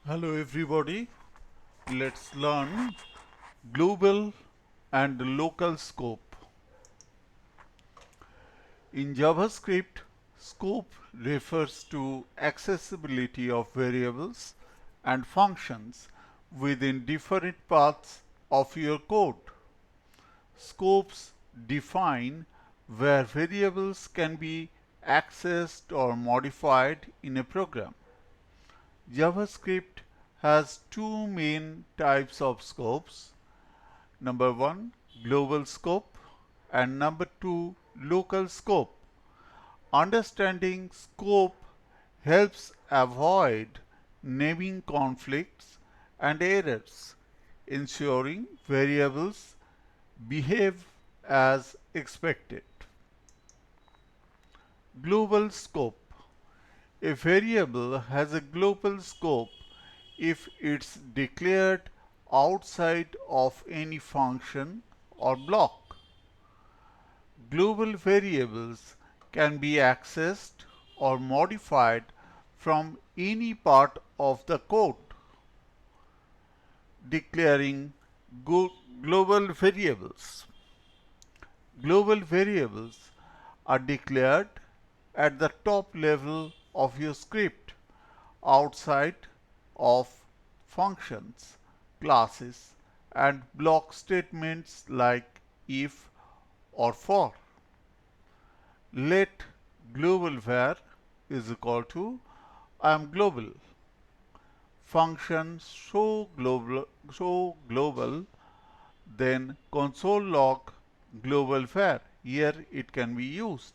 Hello everybody, let's learn global and local scope. In JavaScript, scope refers to accessibility of variables and functions within different paths of your code. Scopes define where variables can be accessed or modified in a program. JavaScript has two main types of scopes. Number one, global scope, and number two, local scope. Understanding scope helps avoid naming conflicts and errors, ensuring variables behave as expected. Global scope. A variable has a global scope if it's declared outside of any function or block. Global variables can be accessed or modified from any part of the code. Declaring global variables. Global variables are declared at the top level of your script outside of functions, classes, and block statements like if or for. Let global var is equal to I am global. Function show global, then console log global var. Here it can be used.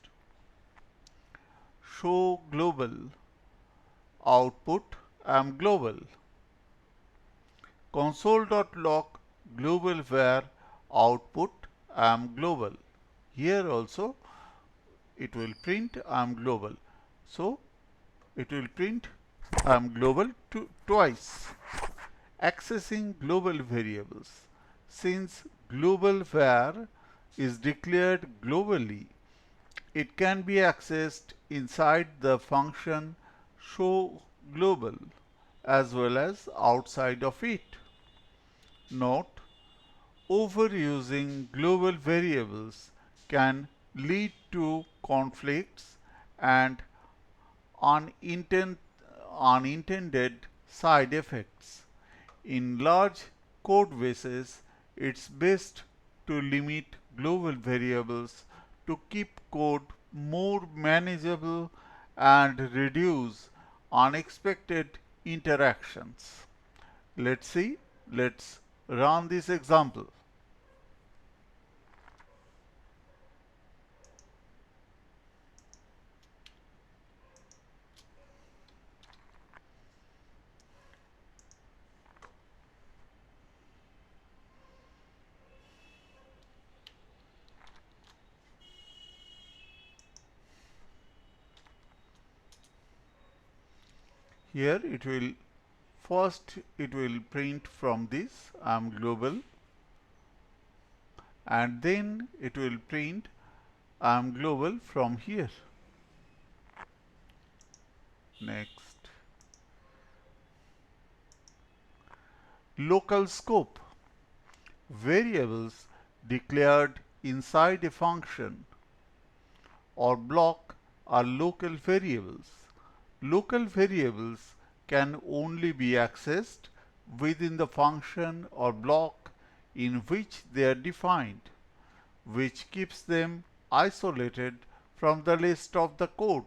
Show global output I am global. Console.log global var output I am global. Here also it will print I am global. So it will print I am global twice. Accessing global variables. Since global var is declared globally, it can be accessed inside the function show global as well as outside of it. Note, overusing global variables can lead to conflicts and unintended side effects. In large code bases, it's best to limit global variables to keep code more manageable and reduce unexpected interactions. Let's run this example. Here it will print from this I am global, and then it will print I am global from here. Next, local scope. Variables declared inside a function or block are local variables. Local variables can only be accessed within the function or block in which they are defined, which keeps them isolated from the rest of the code.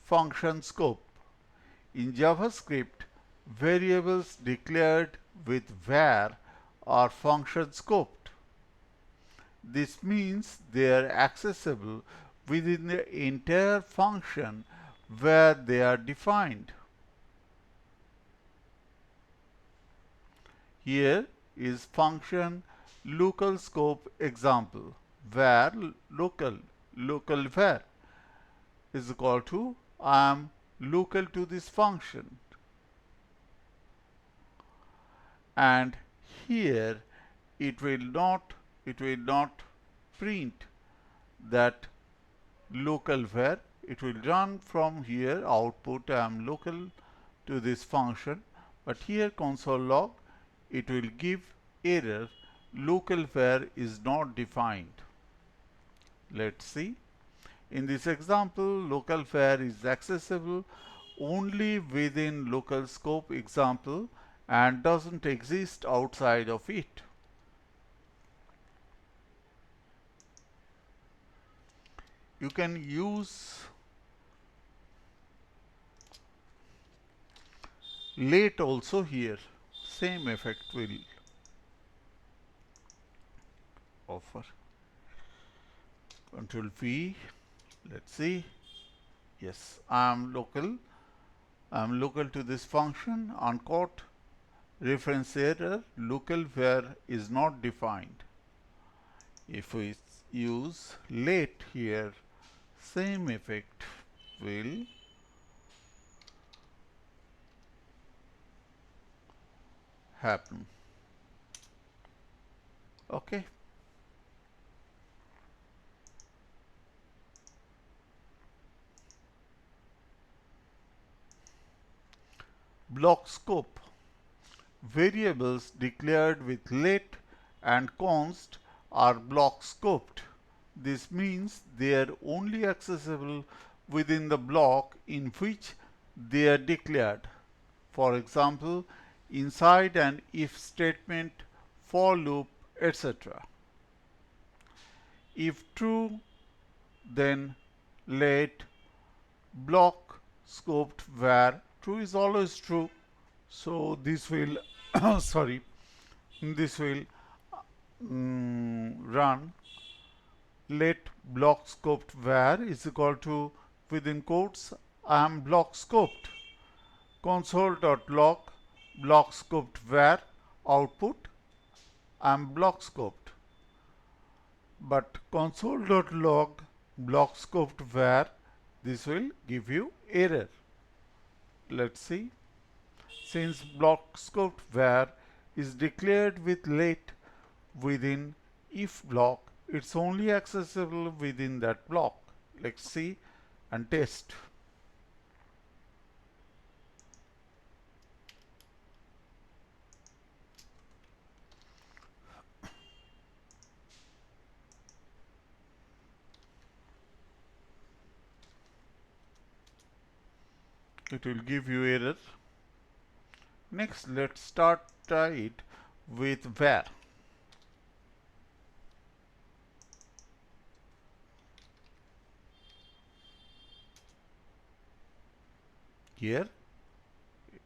Function scope. In JavaScript, variables declared with var are function scoped. This means they are accessible within the entire function where they are defined. Here is function local scope example. Var local var is equal to I am local to this function, and here it will not print that local var. It will run from here output I am local to this function, but here console log it will give error local var is not defined. Let's see. In this example, local var is accessible only within local scope example and doesn't exist outside of it. You can use late also here. Same effect will offer. Control V. Let's see. Yes, I am local to this function. Uncaught reference error local var is not defined. If we use late here, same effect will happen. Okay. Block scope. Variables declared with let and const are block scoped. This means they are only accessible within the block in which they are declared. For example, inside an if statement, for loop, etc. If true, then let block scoped var. True is always true. So this will sorry, this will run let block scoped var is equal to within quotes I am block scoped console.log block scoped var output I am block scoped, but console.log block scoped var this will give you error. Let's see. Since block scoped var is declared with let within if block, it's only accessible within that block. Let's see and test. It will give you error. Next, let's start it with var. Here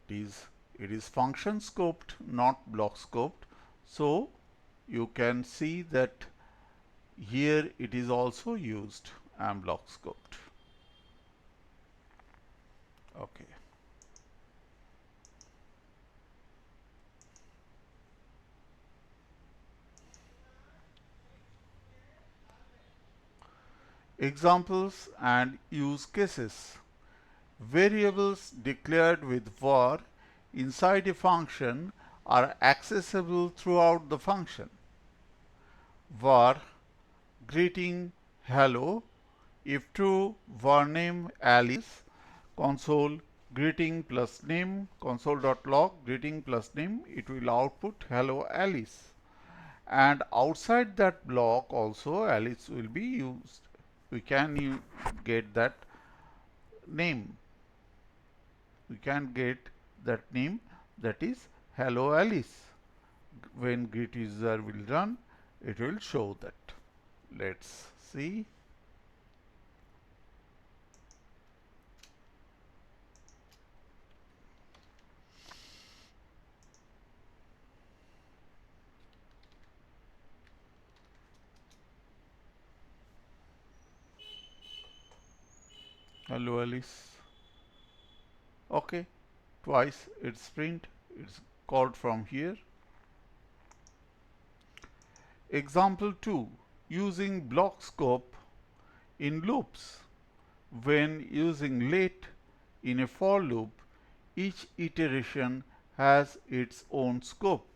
it is function scoped, not block scoped. So you can see that here it is also used and block scoped. Okay. Examples and use cases. Variables declared with var inside a function are accessible throughout the function. Var greeting hello, if true var name Alice, console greeting plus name, console.log greeting plus name, it will output hello Alice. And outside that block also Alice will be used. We can get that name. We can get that name, that is hello Alice. When greet user will run, it will show that. Let's see. Hello Alice. Okay, twice it's print, it's called from here. Example 2, using block scope in loops. When using let in a for loop, each iteration has its own scope,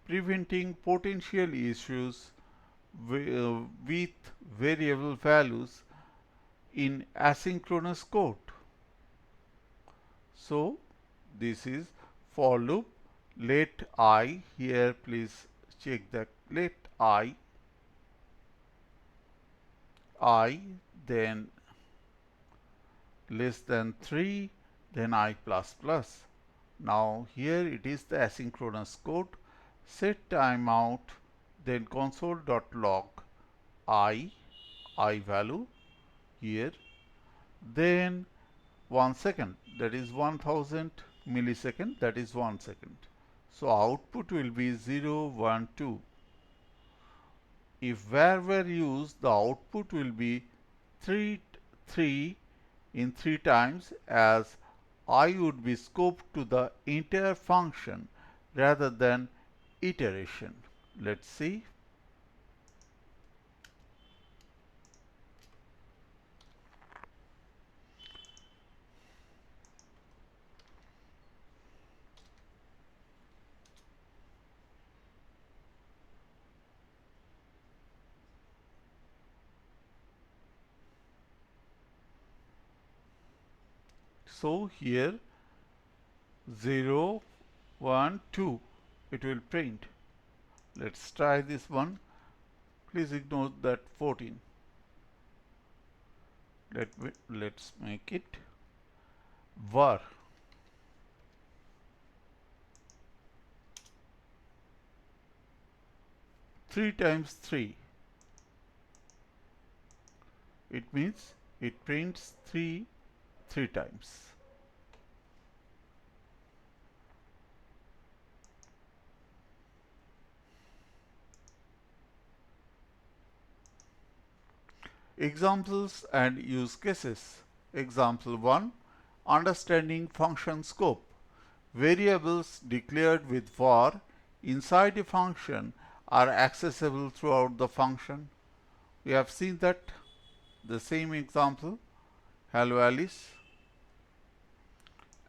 preventing potential issues with variable values in asynchronous code. So this is for loop. Let I, here please check that, let I then less than 3, then I plus plus. Now here it is the asynchronous code. Set timeout, then console.log I value here, then 1 second, that is 1000 millisecond, that is 1 second. So output will be 0, 1, 2. If var were used, the output will be 3 in 3 times, as I would be scoped to the entire function rather than iteration. Let's see. So here 0, 1, 2 it will print. Let's try this one. Please ignore that 14. Let's make it var 3 times 3. It means it prints 3 times. Examples and use cases. Example 1. Understanding function scope. Variables declared with var inside a function are accessible throughout the function. We have seen that the same example, hello Alice.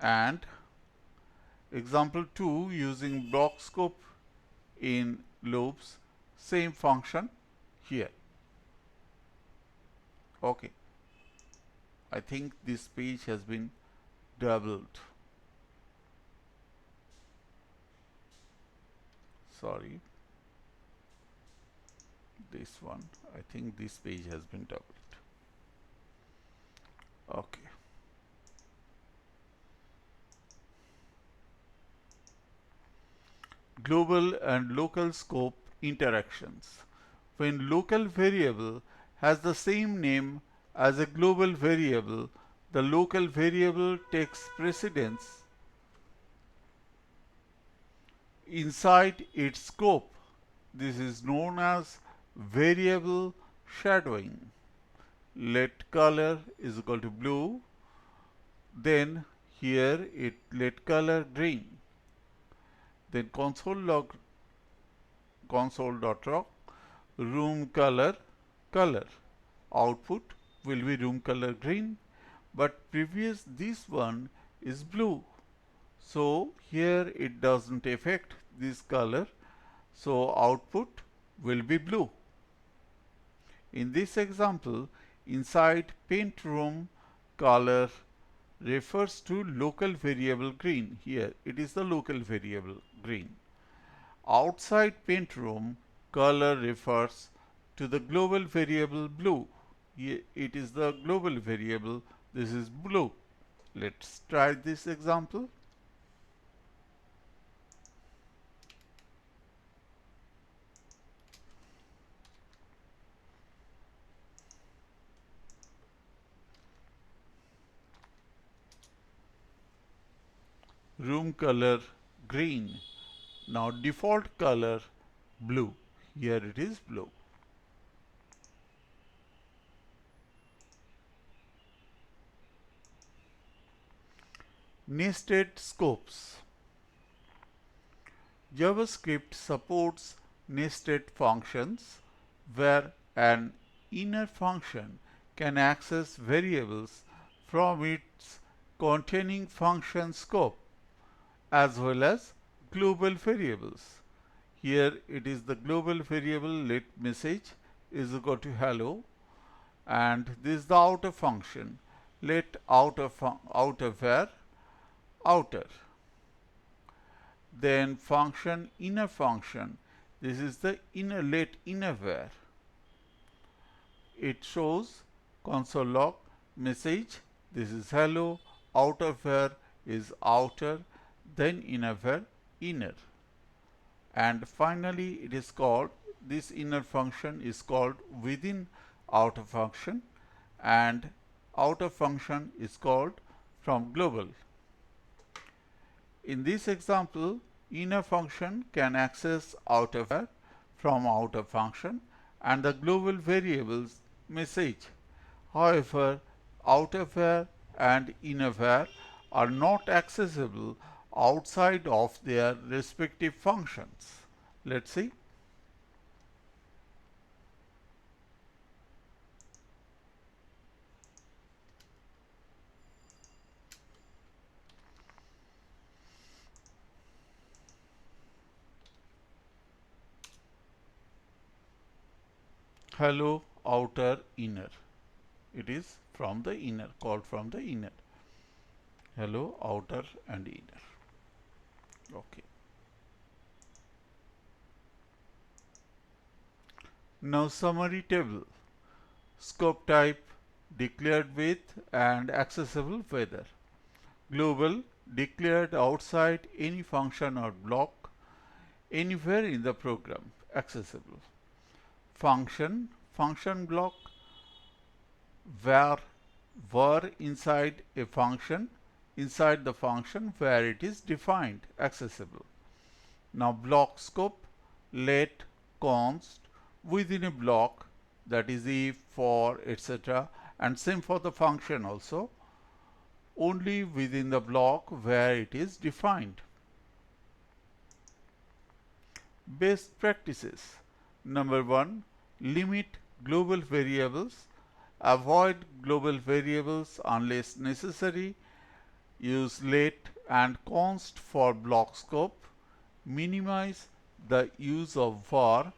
And example 2, using block scope in loops, same function here. Okay, I think this page has been doubled. Sorry, this one, I think this page has been doubled. Okay. Global and local scope interactions. When local variable has the same name as a global variable, the local variable takes precedence inside its scope. This is known as variable shadowing. Let color is equal to blue, then here it let color green, then console.log room color output will be room color green, but previous this one is blue, so here it doesn't affect this color, so output will be blue. In this example, inside paint room, color refers to local variable green. Here it is the local variable green. Outside paint room, color refers to the global variable blue. Here it is the global variable. This is blue. Let's try this example. Room color green. Now default color blue. Here it is blue. Nested scopes. JavaScript supports nested functions where an inner function can access variables from its containing function scope as well as global variables. Here it is the global variable let message is equal to hello, and this is the outer function let outer var outer. Then function inner function. This is the inner let inner var. It shows console log message. This is hello. Outer var is outer. Then inner var inner. And finally it is called, this inner function is called within outer function, and outer function is called from global. In this example, inner function can access outer var from outer function and the global variables message. However, outer var and inner var are not accessible outside of their respective functions. Let's see. Hello outer inner. It is from the inner, called from the inner. Hello outer and inner. Okay. Now summary table. Scope type declared with and accessible whether. Global declared outside any function or block anywhere in the program, accessible. Function block where inside a function, inside the function where it is defined, accessible. Now block scope, let, const, within a block, that is if, for, etc., and same for the function also, only within the block where it is defined. Best practices. Number 1, limit global variables. Avoid global variables unless necessary. Use let and const for block scope. Minimize the use of var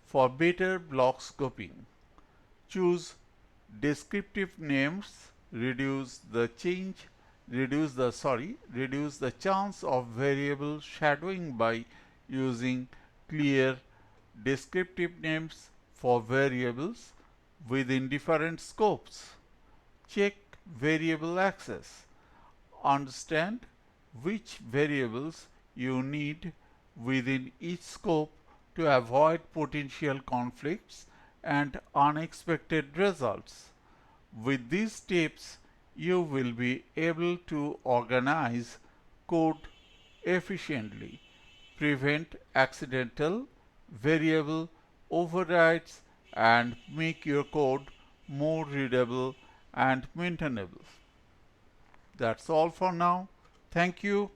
for better block scoping. Choose descriptive names. Reduce the chance of variable shadowing by using clear descriptive names for variables within different scopes. Check variable access. Understand which variables you need within each scope to avoid potential conflicts and unexpected results. With these tips, you will be able to organize code efficiently, prevent accidental variable overrides, and make your code more readable and maintainable. That's all for now. Thank you.